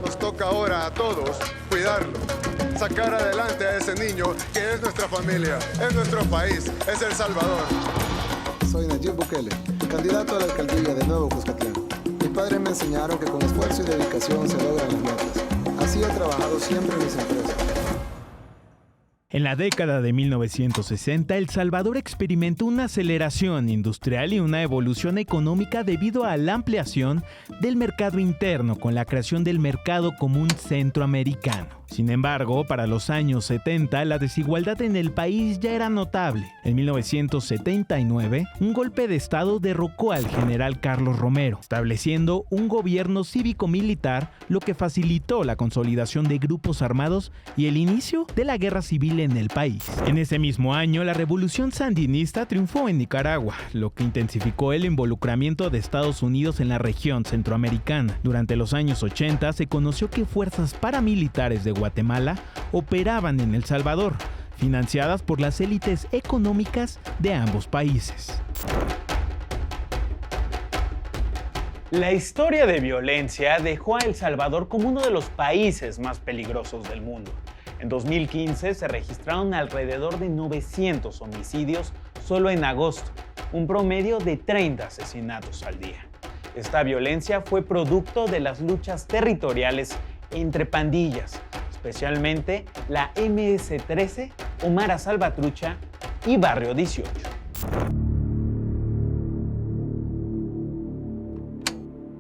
Nos toca ahora a todos cuidarlo, sacar adelante a ese niño que es nuestra familia, es nuestro país, es El Salvador. Soy Nayib Bukele, candidato a la alcaldía de Nuevo Cuscatlán. Mis padres me enseñaron que con esfuerzo y dedicación se logran las metas. Así he trabajado siempre en mis empresas. En la década de 1960, El Salvador experimentó una aceleración industrial y una evolución económica debido a la ampliación del mercado interno con la creación del Mercado Común Centroamericano. Sin embargo, para los años 70, la desigualdad en el país ya era notable. En 1979, un golpe de Estado derrocó al general Carlos Romero, estableciendo un gobierno cívico-militar, lo que facilitó la consolidación de grupos armados y el inicio de la guerra civil en el país. En ese mismo año, la revolución sandinista triunfó en Nicaragua, lo que intensificó el involucramiento de Estados Unidos en la región centroamericana. Durante los años 80, se conoció que fuerzas paramilitares de Guatemala operaban en El Salvador, financiadas por las élites económicas de ambos países. La historia de violencia dejó a El Salvador como uno de los países más peligrosos del mundo. En 2015 se registraron alrededor de 900 homicidios solo en agosto, un promedio de 30 asesinatos al día. Esta violencia fue producto de las luchas territoriales entre pandillas, especialmente la MS-13, Omara Salvatrucha y Barrio 18.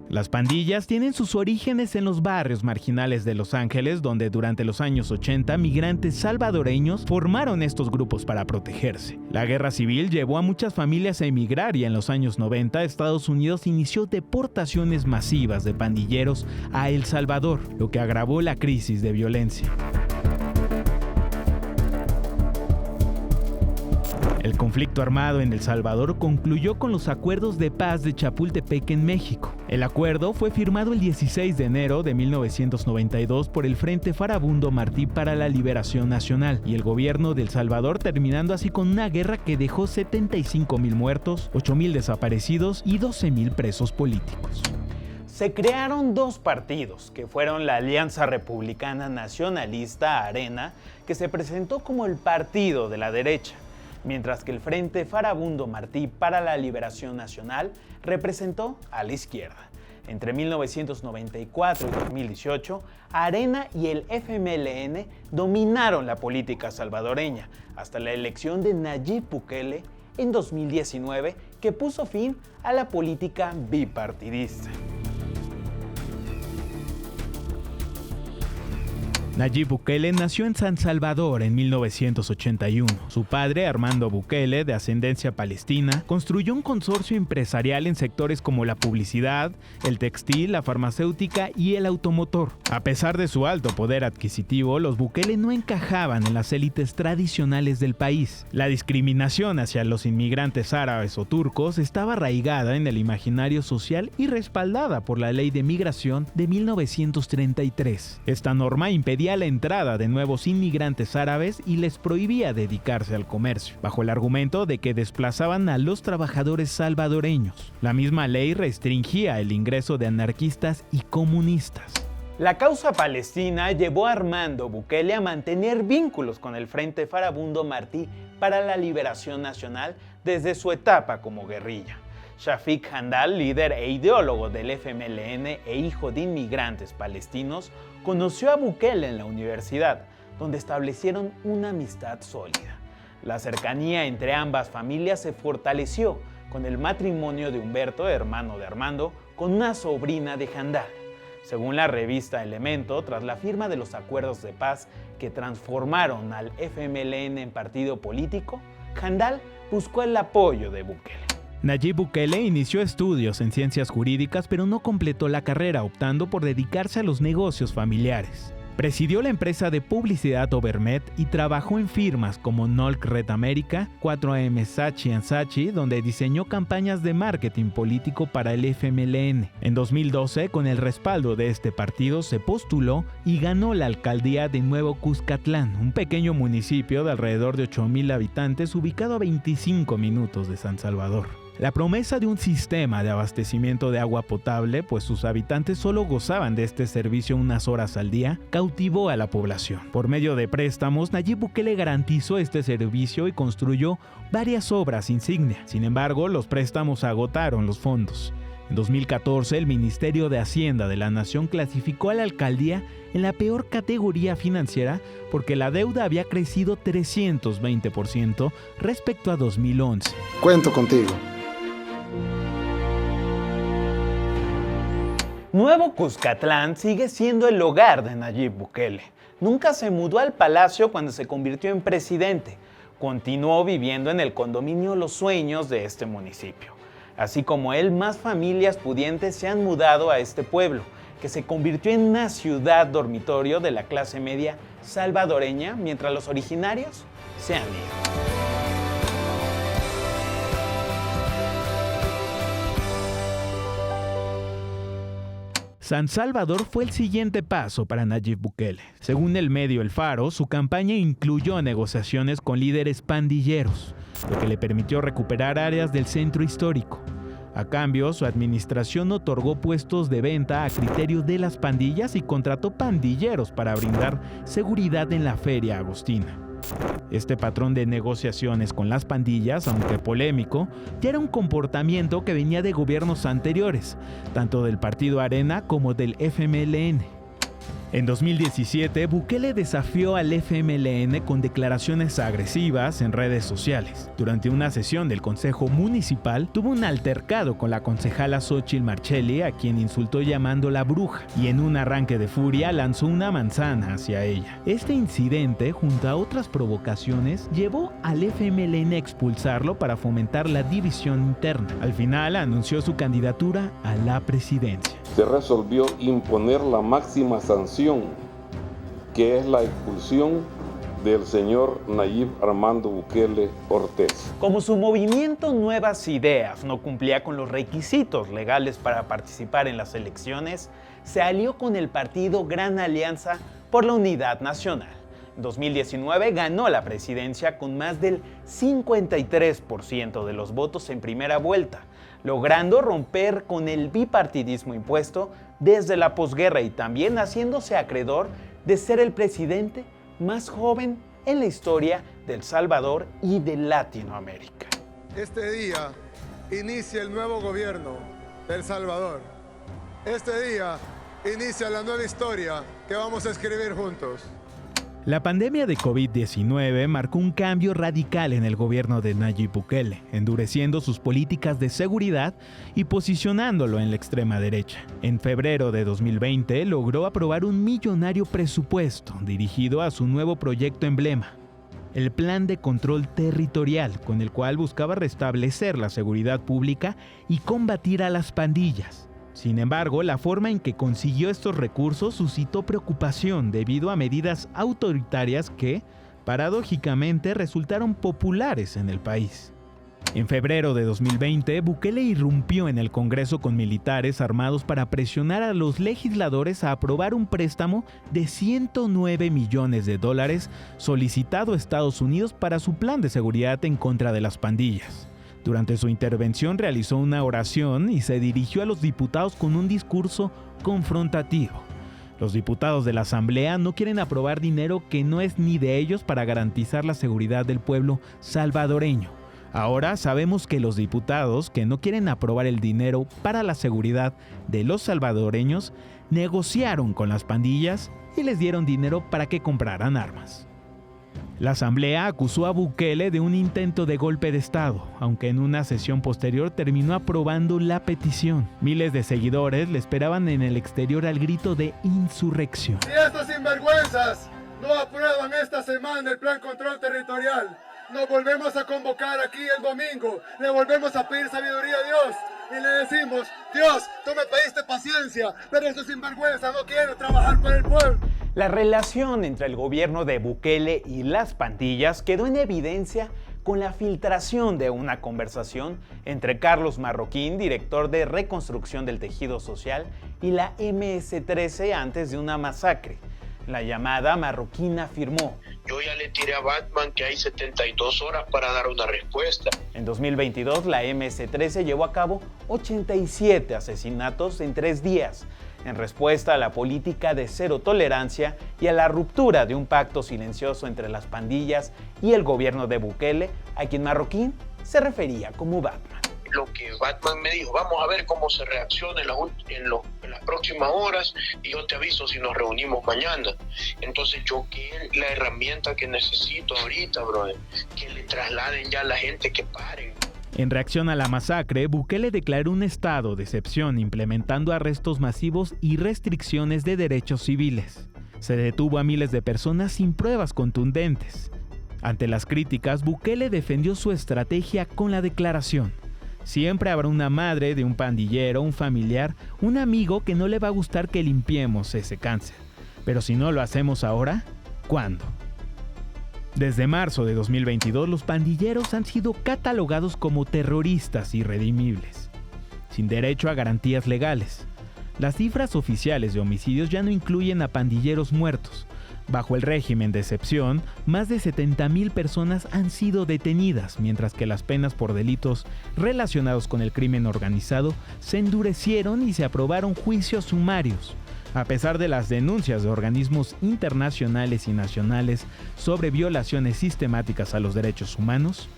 Las pandillas tienen sus orígenes en los barrios marginales de Los Ángeles, donde durante los años 80 migrantes salvadoreños formaron estos grupos para protegerse. La guerra civil llevó a muchas familias a emigrar y en los años 90 Estados Unidos inició deportaciones masivas de pandilleros a El Salvador, lo que agravó la crisis de violencia. El conflicto armado en El Salvador concluyó con los acuerdos de paz de Chapultepec en México. El acuerdo fue firmado el 16 de enero de 1992 por el Frente Farabundo Martí para la Liberación Nacional y el gobierno de El Salvador, terminando así con una guerra que dejó 75,000 muertos, 8,000 desaparecidos y 12,000 presos políticos. Se crearon dos partidos, que fueron la Alianza Republicana Nacionalista Arena, que se presentó como el partido de la derecha, mientras que el Frente Farabundo Martí para la Liberación Nacional representó a la izquierda. Entre 1994 y 2018, Arena y el FMLN dominaron la política salvadoreña, hasta la elección de Nayib Bukele en 2019, que puso fin a la política bipartidista. Nayib Bukele nació en San Salvador en 1981. Su padre, Armando Bukele, de ascendencia palestina, construyó un consorcio empresarial en sectores como la publicidad, el textil, la farmacéutica y el automotor. A pesar de su alto poder adquisitivo, los Bukele no encajaban en las élites tradicionales del país. La discriminación hacia los inmigrantes árabes o turcos estaba arraigada en el imaginario social y respaldada por la Ley de Migración de 1933. Esta norma impedía la entrada de nuevos inmigrantes árabes y les prohibía dedicarse al comercio, bajo el argumento de que desplazaban a los trabajadores salvadoreños. La misma ley restringía el ingreso de anarquistas y comunistas. La causa palestina llevó a Armando Bukele a mantener vínculos con el Frente Farabundo Martí para la Liberación Nacional desde su etapa como guerrilla. Shafiq Handal, líder e ideólogo del FMLN e hijo de inmigrantes palestinos, conoció a Bukele en la universidad, donde establecieron una amistad sólida. La cercanía entre ambas familias se fortaleció con el matrimonio de Humberto, hermano de Armando, con una sobrina de Handal. Según la revista Elemento, tras la firma de los acuerdos de paz que transformaron al FMLN en partido político, Handal buscó el apoyo de Bukele. Nayib Bukele inició estudios en ciencias jurídicas, pero no completó la carrera, optando por dedicarse a los negocios familiares. Presidió la empresa de publicidad Overmet y trabajó en firmas como Nolk Red America, 4AM Saatchi & Saatchi, donde diseñó campañas de marketing político para el FMLN. En 2012, con el respaldo de este partido, se postuló y ganó la alcaldía de Nuevo Cuscatlán, un pequeño municipio de alrededor de 8,000 habitantes ubicado a 25 minutos de San Salvador. La promesa de un sistema de abastecimiento de agua potable, pues sus habitantes solo gozaban de este servicio unas horas al día, cautivó a la población. Por medio de préstamos, Nayib Bukele garantizó este servicio y construyó varias obras insignia. Sin embargo, los préstamos agotaron los fondos. En 2014, el Ministerio de Hacienda de la Nación clasificó a la alcaldía en la peor categoría financiera porque la deuda había crecido 320% respecto a 2011. Cuento contigo. Nuevo Cuscatlán sigue siendo el hogar de Nayib Bukele. Nunca se mudó al palacio cuando se convirtió en presidente. Continuó viviendo en el condominio Los Sueños de este municipio. Así como él, más familias pudientes se han mudado a este pueblo, que se convirtió en una ciudad dormitorio de la clase media salvadoreña, mientras los originarios se han ido. San Salvador fue el siguiente paso para Nayib Bukele. Según el medio El Faro, su campaña incluyó negociaciones con líderes pandilleros, lo que le permitió recuperar áreas del centro histórico. A cambio, su administración otorgó puestos de venta a criterio de las pandillas y contrató pandilleros para brindar seguridad en la Feria Agostina. Este patrón de negociaciones con las pandillas, aunque polémico, ya era un comportamiento que venía de gobiernos anteriores, tanto del Partido Arena como del FMLN. En 2017, Bukele desafió al FMLN con declaraciones agresivas en redes sociales. Durante una sesión del Consejo Municipal, tuvo un altercado con la concejala Xóchitl Marchelli, a quien insultó llamándola bruja, y en un arranque de furia lanzó una manzana hacia ella. Este incidente, junto a otras provocaciones, llevó al FMLN a expulsarlo para fomentar la división interna. Al final, anunció su candidatura a la presidencia. Se resolvió imponer la máxima sanción, que es la expulsión del señor Nayib Armando Bukele Ortiz. Como su movimiento Nuevas Ideas no cumplía con los requisitos legales para participar en las elecciones, se alió con el partido Gran Alianza por la Unidad Nacional. En 2019 ganó la presidencia con más del 53% de los votos en primera vuelta, logrando romper con el bipartidismo impuesto desde la posguerra y también haciéndose acreedor de ser el presidente más joven en la historia de El Salvador y de Latinoamérica. Este día inicia el nuevo gobierno de El Salvador. Este día inicia la nueva historia que vamos a escribir juntos. La pandemia de COVID-19 marcó un cambio radical en el gobierno de Nayib Bukele, endureciendo sus políticas de seguridad y posicionándolo en la extrema derecha. En febrero de 2020 logró aprobar un millonario presupuesto dirigido a su nuevo proyecto emblema, el Plan de Control Territorial, con el cual buscaba restablecer la seguridad pública y combatir a las pandillas. Sin embargo, la forma en que consiguió estos recursos suscitó preocupación debido a medidas autoritarias que, paradójicamente, resultaron populares en el país. En febrero de 2020, Bukele irrumpió en el Congreso con militares armados para presionar a los legisladores a aprobar un préstamo de $109 millones solicitado a Estados Unidos para su plan de seguridad en contra de las pandillas. Durante su intervención realizó una oración y se dirigió a los diputados con un discurso confrontativo. Los diputados de la Asamblea no quieren aprobar dinero que no es ni de ellos para garantizar la seguridad del pueblo salvadoreño. Ahora sabemos que los diputados que no quieren aprobar el dinero para la seguridad de los salvadoreños negociaron con las pandillas y les dieron dinero para que compraran armas. La Asamblea acusó a Bukele de un intento de golpe de Estado, aunque en una sesión posterior terminó aprobando la petición. Miles de seguidores le esperaban en el exterior al grito de insurrección. Si estos sinvergüenzas no aprueban esta semana el Plan Control Territorial, nos volvemos a convocar aquí el domingo, le volvemos a pedir sabiduría a Dios y le decimos: Dios, tú me pediste paciencia, pero estos sinvergüenzas no quieren trabajar para el pueblo. La relación entre el gobierno de Bukele y las pandillas quedó en evidencia con la filtración de una conversación entre Carlos Marroquín, director de Reconstrucción del Tejido Social, y la MS-13 antes de una masacre. La llamada marroquín afirmó: yo ya le tiré a Batman que hay 72 horas para dar una respuesta. En 2022, la MS-13 llevó a cabo 87 asesinatos en 3 días, en respuesta a la política de cero tolerancia y a la ruptura de un pacto silencioso entre las pandillas y el gobierno de Bukele, a quien Marroquín se refería como Batman. Lo que Batman me dijo, vamos a ver cómo se reacciona en las próximas horas y yo te aviso si nos reunimos mañana. Entonces yo, ¿qué es la herramienta que necesito ahorita, brother? Que le trasladen ya a la gente, que paren. En reacción a la masacre, Bukele declaró un estado de excepción implementando arrestos masivos y restricciones de derechos civiles. Se detuvo a miles de personas sin pruebas contundentes. Ante las críticas, Bukele defendió su estrategia con la declaración: siempre habrá una madre de un pandillero, un familiar, un amigo que no le va a gustar que limpiemos ese cáncer. Pero si no lo hacemos ahora, ¿cuándo? Desde marzo de 2022, los pandilleros han sido catalogados como terroristas irredimibles, sin derecho a garantías legales. Las cifras oficiales de homicidios ya no incluyen a pandilleros muertos. Bajo el régimen de excepción, más de 70,000 personas han sido detenidas, mientras que las penas por delitos relacionados con el crimen organizado se endurecieron y se aprobaron juicios sumarios. A pesar de las denuncias de organismos internacionales y nacionales sobre violaciones sistemáticas a los derechos humanos,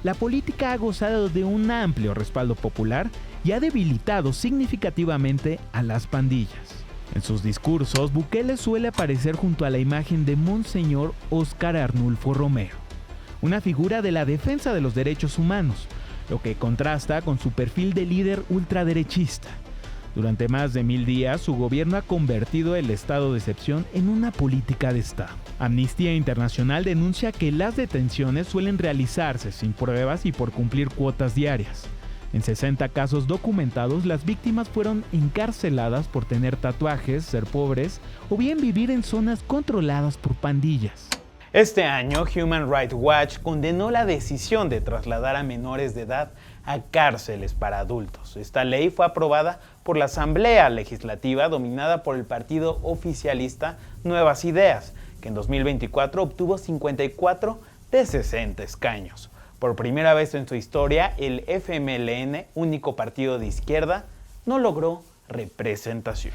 la política ha gozado de un amplio respaldo popular y ha debilitado significativamente a las pandillas. En sus discursos, Bukele suele aparecer junto a la imagen de Monseñor Óscar Arnulfo Romero, una figura de la defensa de los derechos humanos, lo que contrasta con su perfil de líder ultraderechista. Durante más de 1000 días, su gobierno ha convertido el estado de excepción en una política de Estado. Amnistía Internacional denuncia que las detenciones suelen realizarse sin pruebas y por cumplir cuotas diarias. En 60 casos documentados, las víctimas fueron encarceladas por tener tatuajes, ser pobres o bien vivir en zonas controladas por pandillas. Este año, Human Rights Watch condenó la decisión de trasladar a menores de edad a cárceles para adultos. Esta ley fue aprobada por la Asamblea Legislativa dominada por el partido oficialista Nuevas Ideas, que en 2024 obtuvo 54 de 60 escaños. Por primera vez en su historia, el FMLN, único partido de izquierda, no logró representación.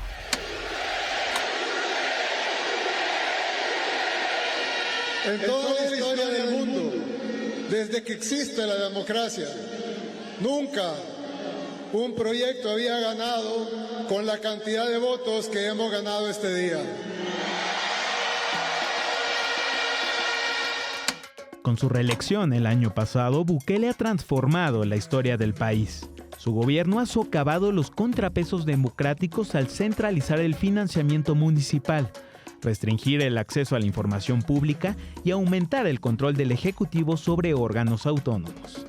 En toda la historia del mundo, desde que existe la democracia, nunca un proyecto había ganado con la cantidad de votos que hemos ganado este día. Con su reelección el año pasado, Bukele ha transformado la historia del país. Su gobierno ha socavado los contrapesos democráticos al centralizar el financiamiento municipal, restringir el acceso a la información pública y aumentar el control del Ejecutivo sobre órganos autónomos.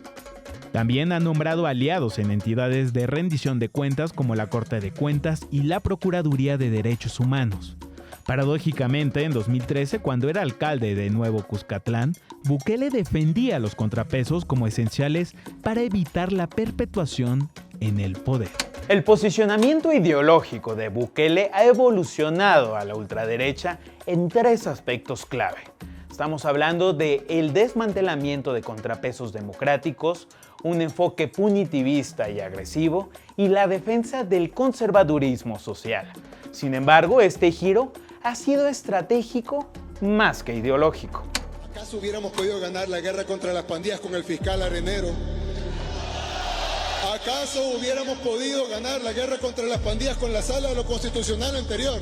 También ha nombrado aliados en entidades de rendición de cuentas como la Corte de Cuentas y la Procuraduría de Derechos Humanos. Paradójicamente, en 2013, cuando era alcalde de Nuevo Cuscatlán, Bukele defendía los contrapesos como esenciales para evitar la perpetuación en el poder. El posicionamiento ideológico de Bukele ha evolucionado a la ultraderecha en 3 aspectos clave. Estamos hablando del desmantelamiento de contrapesos democráticos, un enfoque punitivista y agresivo y la defensa del conservadurismo social. Sin embargo, este giro ha sido estratégico más que ideológico. ¿Acaso hubiéramos podido ganar la guerra contra las pandillas con el fiscal Arenero? ¿Acaso hubiéramos podido ganar la guerra contra las pandillas con la sala de lo constitucional anterior?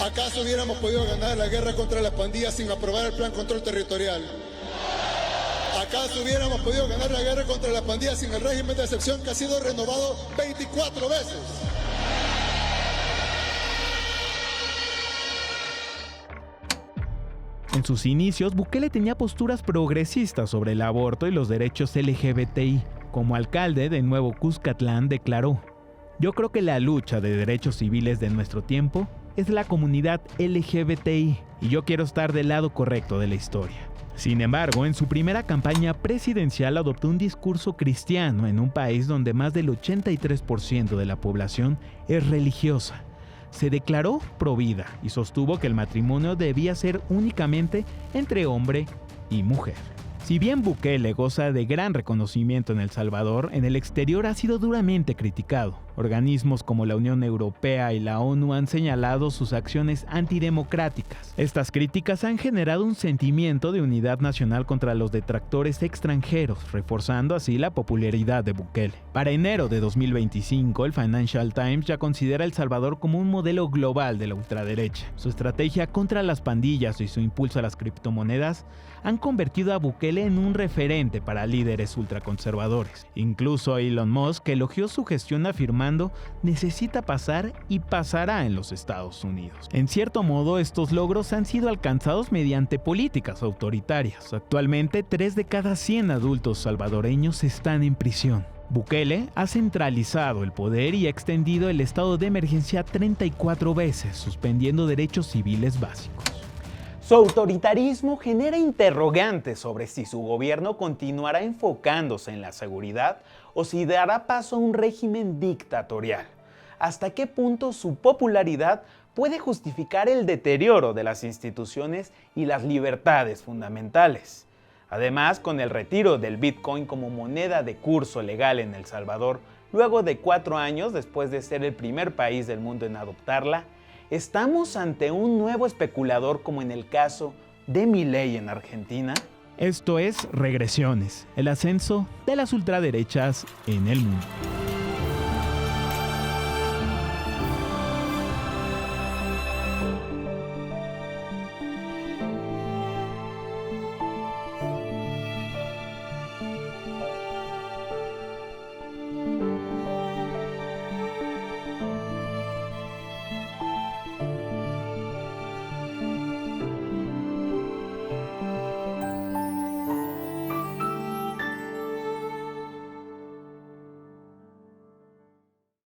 ¿Acaso hubiéramos podido ganar la guerra contra las pandillas sin aprobar el plan control territorial? ¿Acaso hubiéramos podido ganar la guerra contra las pandillas sin el régimen de excepción que ha sido renovado 24 veces? En sus inicios, Bukele tenía posturas progresistas sobre el aborto y los derechos LGBTI. Como alcalde de Nuevo Cuscatlán declaró: "Yo creo que la lucha de derechos civiles de nuestro tiempo es la comunidad LGBTI y yo quiero estar del lado correcto de la historia". Sin embargo, en su primera campaña presidencial adoptó un discurso cristiano en un país donde más del 83% de la población es religiosa. se declaró provida y sostuvo que el matrimonio debía ser únicamente entre hombre y mujer. Si bien Bukele goza de gran reconocimiento en El Salvador, en el exterior ha sido duramente criticado. Organismos como la Unión Europea y la ONU han señalado sus acciones antidemocráticas. Estas críticas han generado un sentimiento de unidad nacional contra los detractores extranjeros, reforzando así la popularidad de Bukele. Para enero de 2025, el Financial Times ya considera El Salvador como un modelo global de la ultraderecha. Su estrategia contra las pandillas y su impulso a las criptomonedas han convertido a Bukele en un referente para líderes ultraconservadores. Incluso Elon Musk elogió su gestión afirmando necesita pasar y pasará en los Estados Unidos. En cierto modo, estos logros han sido alcanzados mediante políticas autoritarias. Actualmente, 3 de cada 100 adultos salvadoreños están en prisión. Bukele ha centralizado el poder y ha extendido el estado de emergencia 34 veces, suspendiendo derechos civiles básicos. Su autoritarismo genera interrogantes sobre si su gobierno continuará enfocándose en la seguridad o si dará paso a un régimen dictatorial. ¿Hasta qué punto su popularidad puede justificar el deterioro de las instituciones y las libertades fundamentales? Además, con el retiro del Bitcoin como moneda de curso legal en El Salvador, luego de 4 años después de ser el primer país del mundo en adoptarla, ¿estamos ante un nuevo especulador como en el caso de Milei en Argentina? Esto es Regresiones, el ascenso de las ultraderechas en el mundo.